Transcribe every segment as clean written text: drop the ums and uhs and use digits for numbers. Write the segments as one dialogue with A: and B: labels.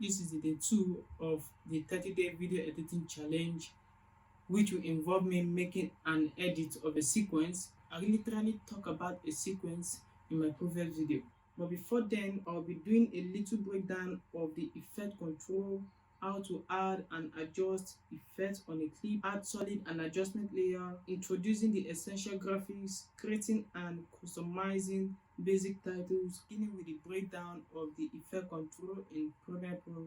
A: This is the day 2 of the 30-day video editing challenge, which will involve me making an edit of a sequence. I literally talk about a sequence in my previous video. But before then, I'll be doing a little breakdown of the effect control, how to add and adjust effects on a clip, add solid and adjustment layer, introducing the essential graphics, creating and customizing basic titles, beginning with the breakdown of the effect control in Premiere Pro.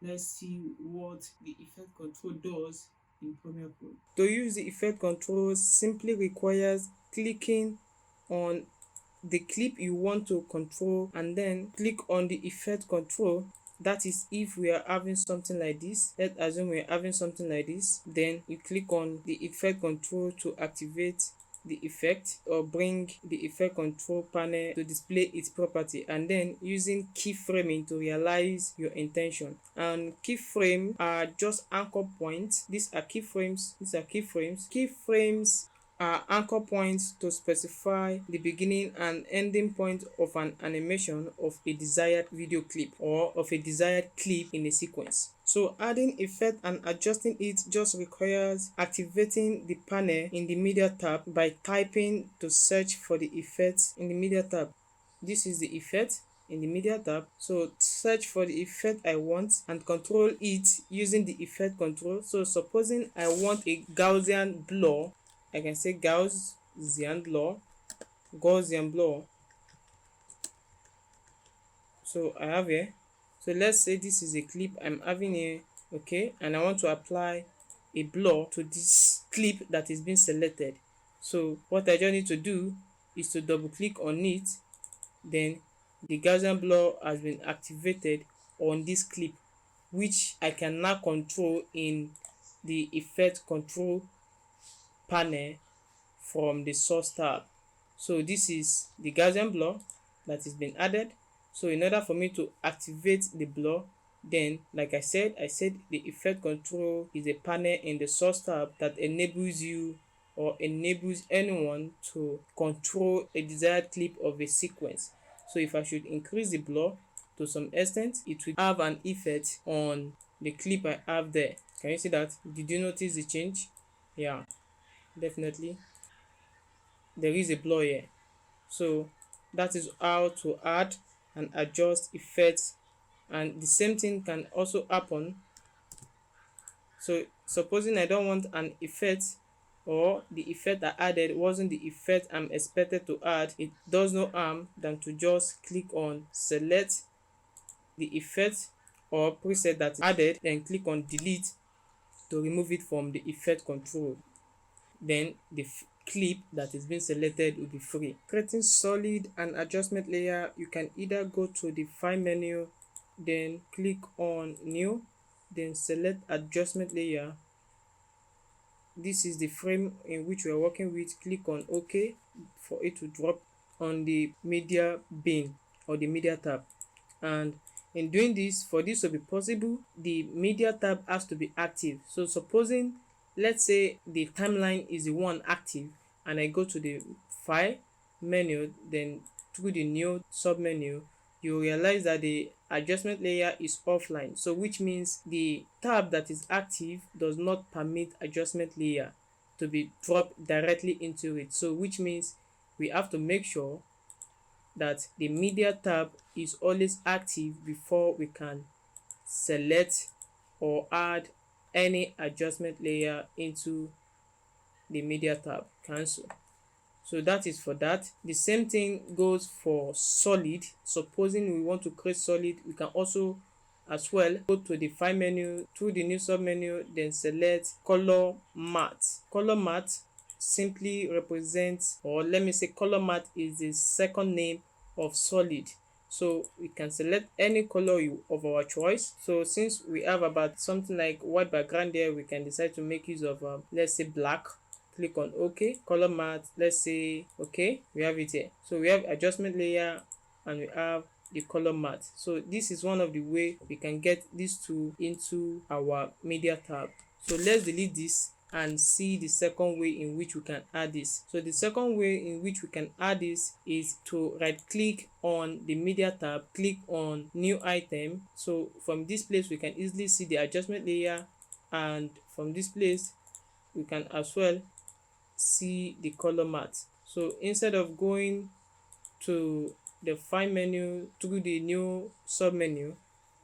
A: Let's see what the effect control does in Premiere Pro. To use the effect control simply requires clicking on the clip you want to control and then click on the effect control. That is, if we are having something like this, let's assume we are having something like this, then you click on the effect control to activate the effect or bring the effect control panel to display its property, and then using keyframing to realize your intention. And keyframe are just anchor points. These are keyframes. Keyframes are anchor points to specify the beginning and ending point of an animation of a desired video clip or of a desired clip in a sequence. So adding effect and adjusting it just requires activating the panel in the media tab by typing to search for the effects in the media tab. This is the effect in the media tab. So search for the effect I want and control it using the effect control. So supposing I want a Gaussian blur, I can say Gaussian blur. So I have here. So let's say this is a clip I'm having here, okay, and I want to apply a blur to this clip that is being selected. So what I just need to do is to double click on it, then the Gaussian blur has been activated on this clip, which I can now control in the effect control panel from the source tab. So this is the Gaussian blur that has been added. So in order for me to activate the blur, then like I said the effect control is a panel in the source tab that enables you or enables anyone to control a desired clip of a sequence. So if I should increase the blur to some extent, it will have an effect on the clip I have there. Can you see that? Did you notice the change? Yeah, definitely there is a blur here. So that is how to add and adjust effects, and the same thing can also happen. So supposing I don't want an effect, or the effect I added wasn't the effect I'm expected to add, it does no harm than to just click on select the effect or preset that is added, then click on delete to remove it from the effect control. Then the clip that is being selected will be free. Creating solid and adjustment layer, you can either go to the file menu, then click on new, then select adjustment layer. This is the frame in which we are working with. Click on OK for it to drop on the media bin or the media tab. And in doing this, for this to be possible, the media tab has to be active. So supposing, let's say the timeline is the one active, and I go to the file menu, then through the new sub menu, you realize that the adjustment layer is offline. So which means the tab that is active does not permit adjustment layer to be dropped directly into it. So which means we have to make sure that the media tab is always active before we can select or add any adjustment layer into the media tab. Cancel. So that is for that. The same thing goes for solid. Supposing we want to create solid, we can also as well go to the file menu, through the new sub menu, then select color matte. Color matte simply represents, or let me say color matte is the second name of solid. So we can select any color of our choice. So since we have about something like white background there, we can decide to make use of let's say black. Click on OK. Color matte, let's say OK. We have it here. So we have adjustment layer and we have the color matte. So this is one of the way we can get these two into our media tab. So let's delete this and see the second way in which we can add this. So the second way in which we can add this is to right click on the media tab, click on new item. So from this place we can easily see the adjustment layer, and from this place we can as well see the color matte. So instead of going to the file menu through the new sub menu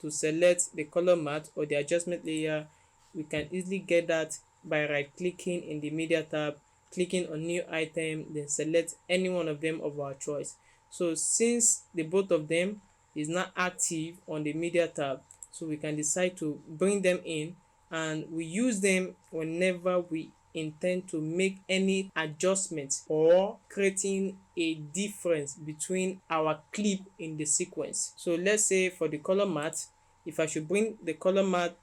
A: to select the color matte or the adjustment layer, we can easily get that by right clicking in the media tab, clicking on new item, then select any one of them of our choice. So since the both of them is not active on the media tab, so we can decide to bring them in, and we use them whenever we intend to make any adjustment or creating a difference between our clip in the sequence. So let's say for the color matte, if I should bring the color matte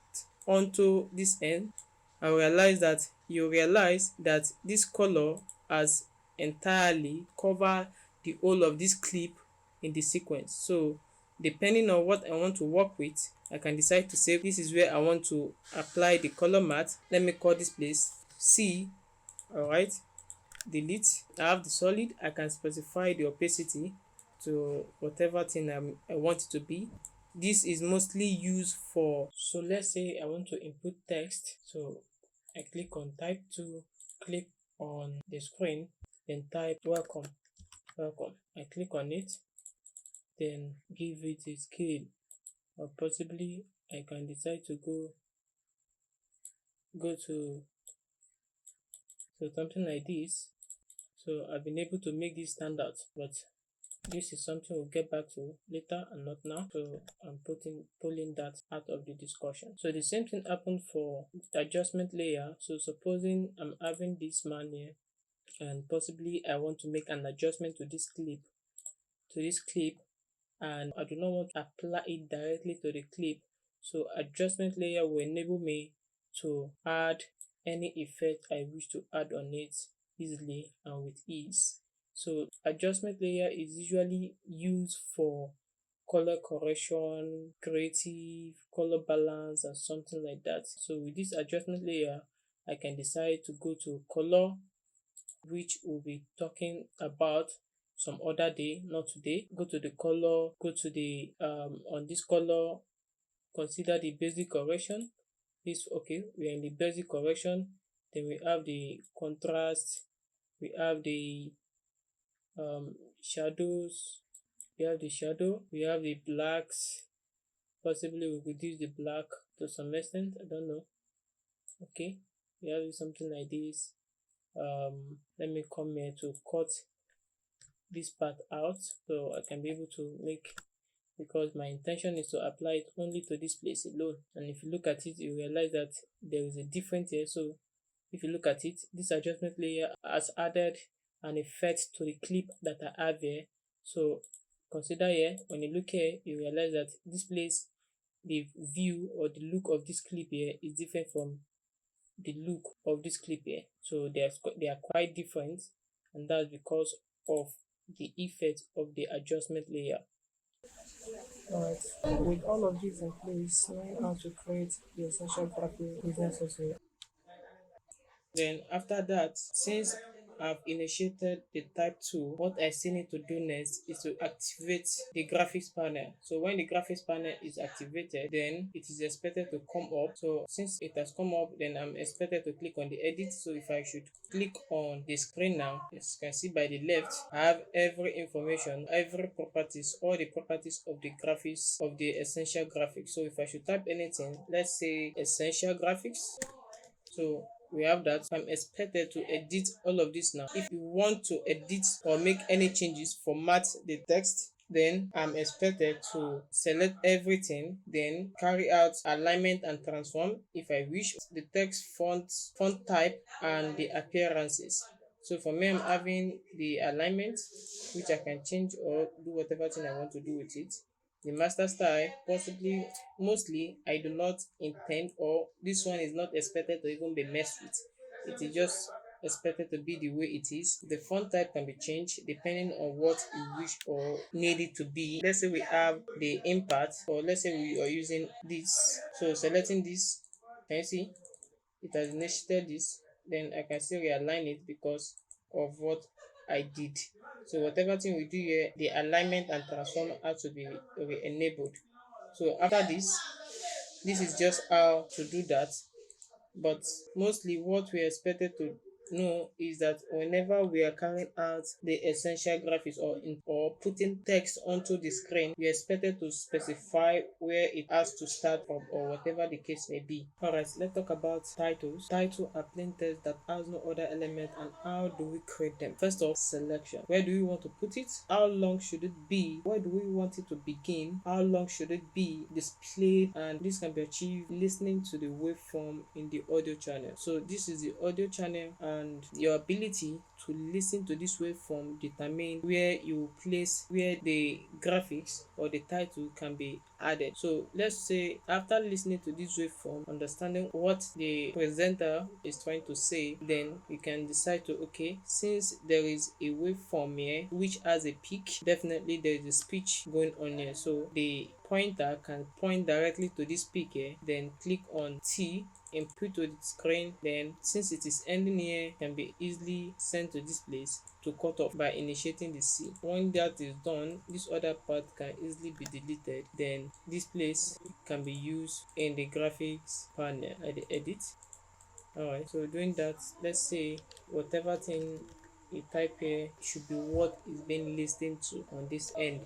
A: onto this end, I realize that this color has entirely covered the whole of this clip in the sequence. So depending on what I want to work with, I can decide to say this is where I want to apply the color matte. Let me call this place C. Alright, delete. I have the solid. I can specify the opacity to whatever thing I want it to be. This is mostly used for, so let's say I want to input text. So I click on type 2, click on the screen, then type welcome. I click on it, then give it a scale, or possibly I can decide to go to something like this. So I've been able to make this stand out, but this is something we'll get back to later and not now. So I'm pulling that out of the discussion. So the same thing happened for the adjustment layer. So supposing I'm having this man here, and possibly I want to make an adjustment to this clip, and I do not want to apply it directly to the clip. So adjustment layer will enable me to add any effect I wish to add on it easily and with ease. So adjustment layer is usually used for color correction, creative, color balance, and something like that. So with this adjustment layer, I can decide to go to color, which we'll be talking about some other day, not today. Go to the color, go to the on this color, consider the basic correction. This, okay, we are in the basic correction. Then we have the contrast, we have the shadows, we have the shadow, we have the blacks. Possibly we could use the black to some extent, I don't know. Okay, we have something like this. Let me come here to cut this part out so I can be able to make, because my intention is to apply it only to this place alone. And if you look at it, you realize that there is a difference here. So if you look at it, this adjustment layer has added an effect to the clip that I have here. So consider here, when you look here, you realize that this place, the view or the look of this clip here is different from the look of this clip here. So they are quite different, and that's because of the effect of the adjustment layer. Alright, with all of this in place, learn how to create the essential graphic is necessary. Then after that, since I've initiated the type 2, what I still need to do next is to activate the graphics panel. So when the graphics panel is activated, then it is expected to come up. So since it has come up, then I'm expected to click on the edit. So if I should click on the screen now, as you can see by the left, I have every information, every properties, all the properties of the graphics, of the essential graphics. So if I should type anything, let's say essential graphics, so we have that. I'm expected to edit all of this now. If you want to edit or make any changes, format the text, then I'm expected to select everything, then carry out alignment and transform if I wish, the text font type, and the appearances. So for me, I'm having the alignment, which I can change or do whatever thing I want to do with it. The master style, possibly, mostly I do not intend, or this one is not expected to even be messed with. It is just expected to be the way it is. The font type can be changed depending on what you wish or need it to be. Let's say we have the impact, or let's say we are using this. So selecting this, can you see it has initiated this? then I can still realign it because of what I did. So whatever thing we do here, the alignment and transform has to be enabled. So after this is just how to do that. But mostly what we expected to know is that whenever we are carrying out the essential graphics or putting text onto the screen, we expected to specify where it has to start from or whatever the case may be. Alright, let's talk about titles. Title are plain text that has no other element, and how do we create them? First off, selection. Where do we want to put it? How long should it be? Where do we want it to begin? How long should it be displayed? And this can be achieved listening to the waveform in the audio channel. So this is the audio channel, and your ability to listen to this waveform determine where you place where the graphics or the title can be added. So let's say after listening to this waveform, understanding what the presenter is trying to say, then you can decide to, okay, since there is a waveform here which has a peak, definitely there is a speech going on here. So the pointer can point directly to this peak here, then click on T, input to the screen, then since it is ending here, can be easily sent to this place to cut off by initiating the C. When that is done, this other part can easily be deleted, then this place can be used in the graphics panel at the edit. Alright, so doing that, let's say whatever thing you type here should be what is being listened to on this end.